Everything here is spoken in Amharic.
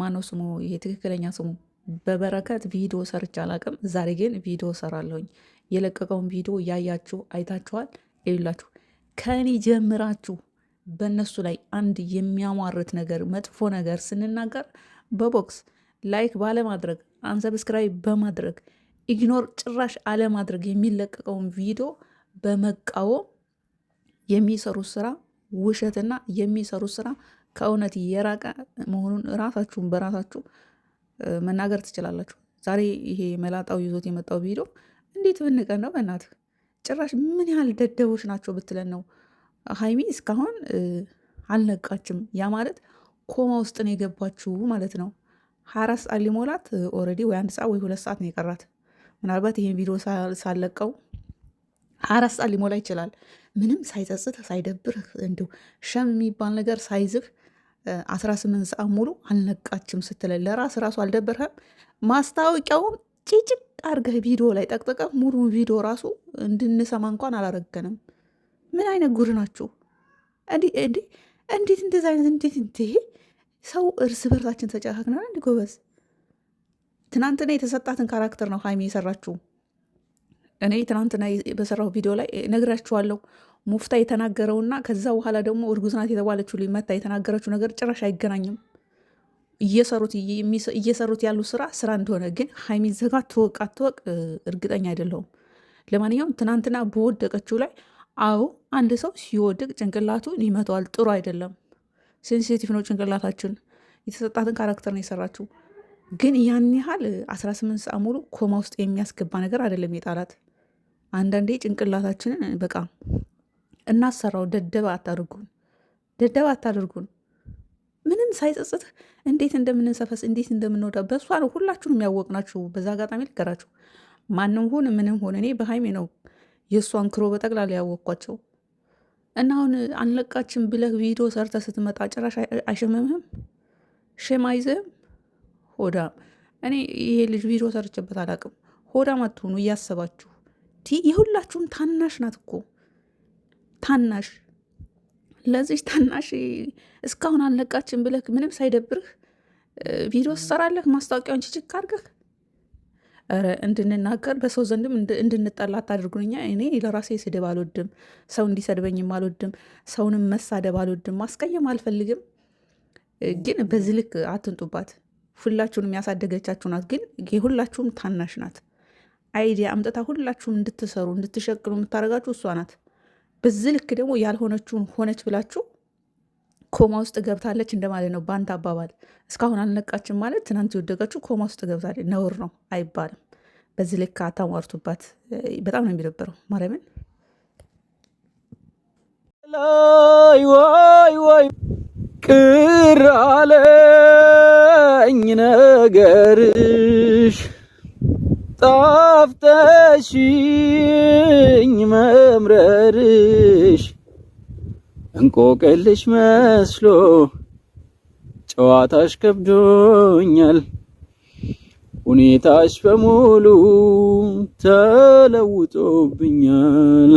ማነው ስሙ? ይሄ ትክክለኛ ስሙ በበረከት ቪዲዮ ሰርች አላቅም። ዛሬ ግን ቪዲዮ ሰራለሁኝ። የለቀቀውን ቪዲዮ ያያችሁ አይታችኋል። ይላችሁ ከኔ ጀምራችሁ በእነሱ ላይ አንድ የሚያሟርት ነገር መጥፎ ነገር ስንናገር በቦክስ ላይክ ባለማድረግ አንሰብስክራይብ በማድረግ ኢግኖር ጭራሽ አለማድረግ የሚለቀቀውን ቪዲዮ በመቃወም የሚሰሩት ስራ ውሸትና የሚሰሩት ስራ ከእውነት የራቀ መሆኑን ራሳችሁን በራሳችሁ መናገር ትችላላችሁ። ዛሬ ይሄ መላጣው ይዞት የመጣው ቪዲዮ እንዴት ብንቀን ነው? በእናትህ ጭራሽ ምን ያህል ደደቦች ናቸው ብትለን ነው። ሀይሚ እስካሁን አልነቃችም። ያ ማለት ኮማ ውስጥ ነው የገባችሁ ማለት ነው። 24 ሰዓት ሊሞላት ኦልሬዲ ወይ 1 ሰዓት ወይ 2 ሰዓት ነው የቀራት። ምናልባት ይሄን ቪዲዮ ሳለቀው 24 ሰዓት ሊሞላ ይችላል። ምንም ሳይጸጽት ሳይደብር እንዲሁ ሸም የሚባል ነገር ሳይዝህ 18 ሰዓት ሙሉ አልነቃችም ስትለ ለራስ ራሱ አልደበርህም? ማስታወቂያውም ጭጭቅ አርገህ ቪዲዮ ላይ ጠቅጥቀህ ሙሉ ቪዲዮ ራሱ እንድንሰማ እንኳን አላረገንም። ምን አይነት ጉድ ናችሁ? እንዴት እንደዚ አይነት እንዴት ሰው እርስ በርሳችን ተጨካክናል። እንዲ ጎበዝ፣ ትናንትና የተሰጣትን ካራክተር ነው ሀይሚ የሰራችሁ። እኔ ትናንትና በሰራው ቪዲዮ ላይ ነግራችኋለሁ። ሙፍታ የተናገረውና ከዛ በኋላ ደግሞ እርጉዝ ናት የተባለችው ሊመታ የተናገረችው ነገር ጭራሽ አይገናኝም። እየሰሩት ያሉ ስራ እንደሆነ ግን ሀይሚ ዘጋ ትወቅ አትወቅ እርግጠኛ አይደለሁም። ለማንኛውም ትናንትና በወደቀችው ላይ አዎ፣ አንድ ሰው ሲወድቅ ጭንቅላቱን ይመተዋል። ጥሩ አይደለም። ሴንሲቲቭ ነው ጭንቅላታችን። የተሰጣትን ካራክተር ነው የሰራችው። ግን ያን ያህል 18 ሰዓት ሙሉ ኮማ ውስጥ የሚያስገባ ነገር አይደለም የጣላት። አንዳንዴ ጭንቅላታችንን በቃ እናሰራው። ደደባ አታድርጉን። ምንም ሳይጸጽትህ እንዴት እንደምንሰፈስ እንዴት እንደምንወዳ በእሷ ነው ሁላችሁንም ያወቅናችሁ። በዛ አጋጣሚ ልገራችሁ፣ ማንም ሆን ምንም ሆን እኔ በሀይሜ ነው የእሷን ክሮ በጠቅላላ ያወቅኳቸው። እና አሁን አንለቃችን ብለህ ቪዲዮ ሰርተ ስትመጣ ጭራሽ አይሸመምህም? ሸም አይዝህም? ሆዳም። እኔ ይሄ ልጅ ቪዲዮ ሰርችበት አላቅም። ሆዳም አትሆኑ እያሰባችሁ። የሁላችሁም ታናሽ ናት እኮ ታናሽ። ለዚህ ታናሽ እስካሁን አልነቃችን ብለህ ምንም ሳይደብርህ ቪዲዮ ትሰራለህ። ማስታወቂያውን ችችክ አድርገህ እንድንናገር በሰው ዘንድም እንድንጠላ አታድርጉኛ። እኔ ለራሴ ስድብ አልወድም፣ ሰው እንዲሰድበኝም አልወድም፣ ሰውንም መሳደብ አልወድም፣ ማስቀየም አልፈልግም። ግን በዚህ ልክ አትንጡባት። ሁላችሁንም ያሳደገቻችሁ ናት፣ ግን የሁላችሁም ታናሽ ናት። አይዲያ አምጥታ ሁላችሁም እንድትሰሩ እንድትሸቅሉ የምታደርጋችሁ እሷ ናት። በዚህ ልክ ደግሞ ያልሆነችውን ሆነች ብላችሁ ኮማ ውስጥ ገብታለች እንደማለት ነው በአንተ አባባል። እስካሁን አልነቃችም ማለት ትናንት የወደቀችው ኮማ ውስጥ ገብታለች። ነውር ነው አይባልም። በዚህ ልክ አታሟርቱባት። በጣም ነው የሚደብረው። ማርያምን ወይ ቅር አለኝ ነገርሽ ጣፍተሽኝ መምረርሽ እንቆቅልሽ መስሎ ጨዋታሽ ከብዶኛል። ሁኔታሽ በሙሉ ተለውጦብኛል።